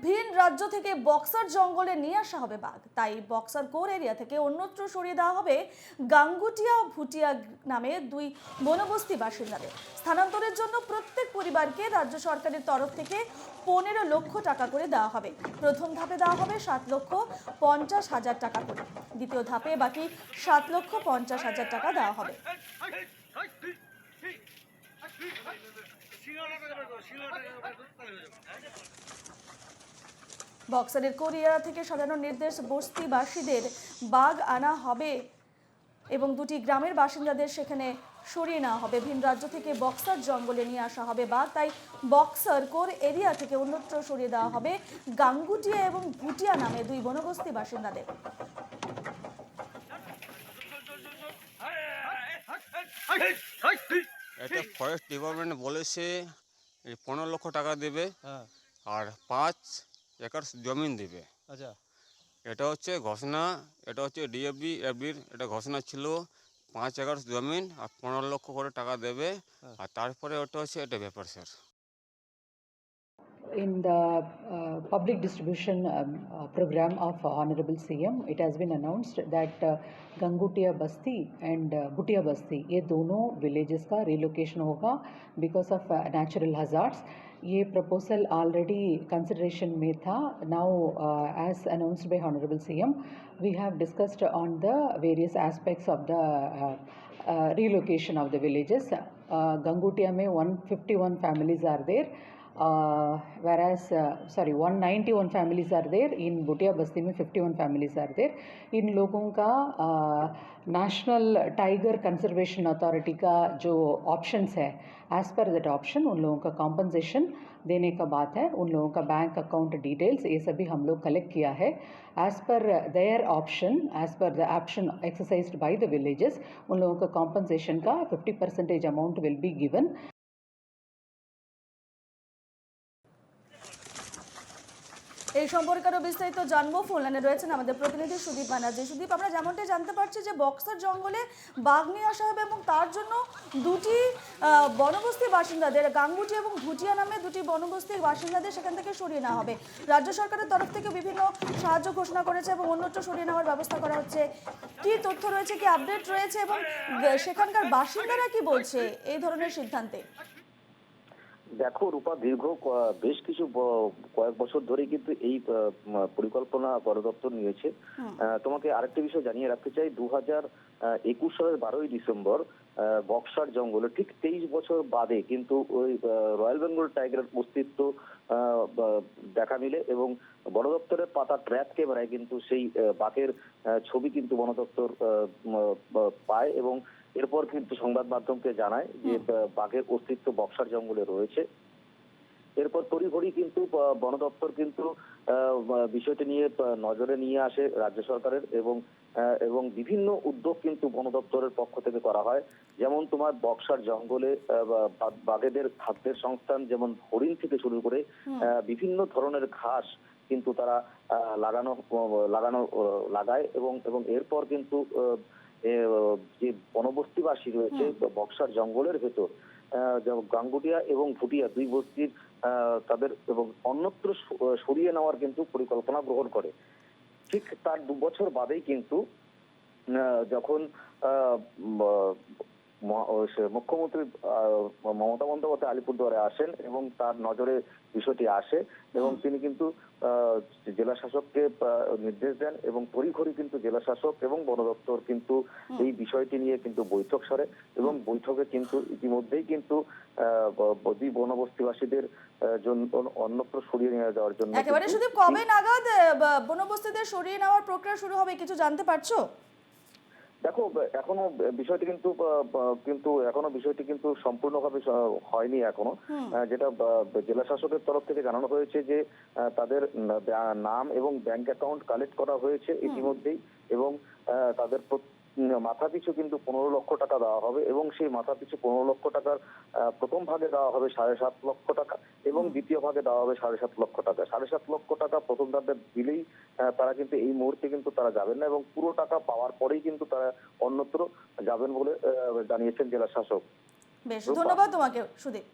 ভিন রাজ্য থেকে বক্সার জঙ্গলে নিয়ে আসা হবে বাঘ, তাই বক্সার কোর এরিয়া থেকে অন্যত্র সরিয়ে দেওয়া হবে গাঙ্গুটিয়া ও ভুটিয়া নামে দুই বনবস্তি বাসিন্দাদের। স্থানান্তরের জন্য প্রত্যেক পরিবারকে রাজ্য সরকারের তরফ থেকে 15 লক্ষ টাকা করে দেওয়া হবে। প্রথম ধাপে দেওয়া হবে 7,50,000 টাকা করে, দ্বিতীয় ধাপে বাকি 7,50,000 টাকা দেওয়া হবে। বক্সারের কোরিয়া থেকে সাধারণ নির্দেশ বস্তিবাসীদের বাঘ আনা হবে এবং দুটি গ্রামের বাসিন্দাদের সেখানে সরিয়ে নেওয়া হবে। ভিন রাজ্য থেকে বক্সার জঙ্গলে নিয়ে আসা হবে বাঘ, তাই বক্সার কোর এরিয়া থেকে অন্যত্র সরিয়ে দেওয়া হবে গাঙ্গুটিয়া এবং ভুটিয়া নামে দুই বনবস্তি বাসিন্দাদের। এটা ফরেস্ট ডিপার্টমেন্ট বলেছে 15 লক্ষ টাকা দেবে আর 5 একর জমিন দেবে। আচ্ছা, এটা হচ্ছে ঘোষণা, এটা হচ্ছে ডিএফবির এটা ঘোষণা ছিল 5 একর জমিন আর 15 লক্ষ করে টাকা দেবে। আর তারপরে ওটা হচ্ছে এটা ব্যাপার sir. In the public distribution program of Honorable CM, it has been announced that Gangutia Basti and Bhutia Basti, ये दोनों villages का relocation होगा because of natural hazards. ये proposal already consideration में था. Now, as announced by Honorable CM, we have discussed on the various aspects of the relocation of the villages. Gangutia में 151 families are there. Whereas 191 families are there. In Bhutia Basti में 51 families are there. इन लोगों का national tiger conservation authority का जो options है, as पर that option उन लोगों का कॉम्पनसेशन देने का बात है. उन लोगों का बैंक अकाउंट डिटेल्स ये सभी हम लोग कलेक्ट किया है. As per their option, as per the option exercised by the villages, उन लोगों का कॉम्पनसेशन का 50% अमाउंट विल बी गिवन. এই সম্পর্কে আরো বিস্তারিত জানবো। ফোন লাইনে রয়েছেন আমাদের প্রতিনিধি সুদীপ ব্যানার্জি। সুদীপ, আমরা যেমনটাই জানতে পারছি যে বক্সার জঙ্গলে বাঘ নিয়ে আসা হবে এবং তার জন্য দুটি বনবস্তি বাসিন্দাদের, গাঙ্গুটি এবং ভুটিয়া নামে দুটি বনবস্তি বাসিন্দাদের সেখান থেকে সরিয়ে নেওয়া হবে। রাজ্য সরকারের তরফ থেকে বিভিন্ন সাহায্য ঘোষণা করেছে এবং অন্যত্র সরিয়ে নেওয়ার ব্যবস্থা করা হচ্ছে। কি তথ্য রয়েছে, কি আপডেট রয়েছে এবং সেখানকার বাসিন্দারা কি বলছে এই ধরনের সিদ্ধান্তে? দেখো রূপা, দীর্ঘ বেশ কিছু কয়েক বছর ধরে কিন্তু এই পরিকল্পনা বন দপ্তর নিয়েছে। তোমাকে আরেকটা বিষয় জানিয়ে রাখতে চাই, 2021 সালের 12ই ডিসেম্বর বক্সার জঙ্গলে ঠিক 23 বছর বাদে কিন্তু ওই রয়্যাল বেঙ্গল টাইগারের অস্তিত্ব দেখা মিলে এবং বন দপ্তরের পাতা ট্র্যাক ক্যামেরায় কিন্তু সেই বাঘের ছবি কিন্তু বন দপ্তর পায় এবং এরপর কিন্তু সংবাদ মাধ্যমকে জানায় যে বাঘের অস্তিত্ব বক্সার জঙ্গলে রয়েছে। এরপর তড়িঘড়ি কিন্তু বন দপ্তর কিন্তু বিষয়টি নিয়ে নজরে নিয়ে আসে রাজ্য সরকারের এবং বিভিন্ন উদ্যোগ কিন্তু বন দপ্তরের পক্ষ থেকে করা হয়। যেমন তোমার বক্সার জঙ্গলে বাঘেদের খাদ্যের সংস্থান, যেমন হরিণ থেকে শুরু করে বিভিন্ন ধরনের ঘাস কিন্তু তারা লাগায় এবং এরপর কিন্তু যে বনবস্তিবাসী রয়েছে বক্সার জঙ্গলের ভেতর, গাঙ্গুটিয়া এবং ভুটিয়া দুই বস্তির তাদের এবং অন্যত্র সরিয়ে নেওয়ার কিন্তু পরিকল্পনা গ্রহণ করে। ঠিক তার 2 বছর বাদেই কিন্তু যখন মুখ্যমন্ত্রী মমতা বন্দ্যোপাধ্যায় আলিপুরদুয়ারে আসেন এবং তার নজরে বিষয়টি আসে এবং তিনি কিন্তু জেলা শাসককে নির্দেশ দেন এবং তড়িঘড়ি কিন্তু জেলা শাসক এবং বন দপ্তর কিন্তু এই বিষয়টি নিয়ে কিন্তু বৈঠক সারে এবং বৈঠকে কিন্তু ইতিমধ্যেই কিন্তু বনবস্তিবাসীদের জন্য অন্যত্র সরিয়ে নিয়ে যাওয়ার জন্য একেবারে শুধু কবে নাগাদ বনবস্তিদের সরিয়ে নেওয়ার প্রক্রিয়া শুরু হবে কিছু জানতে পারছো? দেখো এখনো বিষয়টি কিন্তু সম্পূর্ণভাবে হয়নি এখনো। যেটা জেলা শাসকের তরফ থেকে জানানো হয়েছে যে তাদের নাম এবং ব্যাংক অ্যাকাউন্ট কালেক্ট করা হয়েছে ইতিমধ্যেই এবং তাদের মাথা পিছু কিন্তু 15 লক্ষ টাকা দেওয়া হবে এবং সেই মাথা পিছু 15 লক্ষ টাকার প্রথম ভাগে দেওয়া হবে 7.5 লক্ষ টাকা এবং দ্বিতীয় ভাগে দেওয়া হবে 7.5 লক্ষ টাকা। 7.5 লক্ষ টাকা প্রথম ধাপে দিলেই তারা কিন্তু এই মুহূর্তে কিন্তু তারা যাবেন না এবং পুরো টাকা পাওয়ার পরেই কিন্তু তারা অন্যত্র যাবেন বলে জানিয়েছেন জেলা শাসক। বেশ, ধন্যবাদ তোমাকে সুদীপ।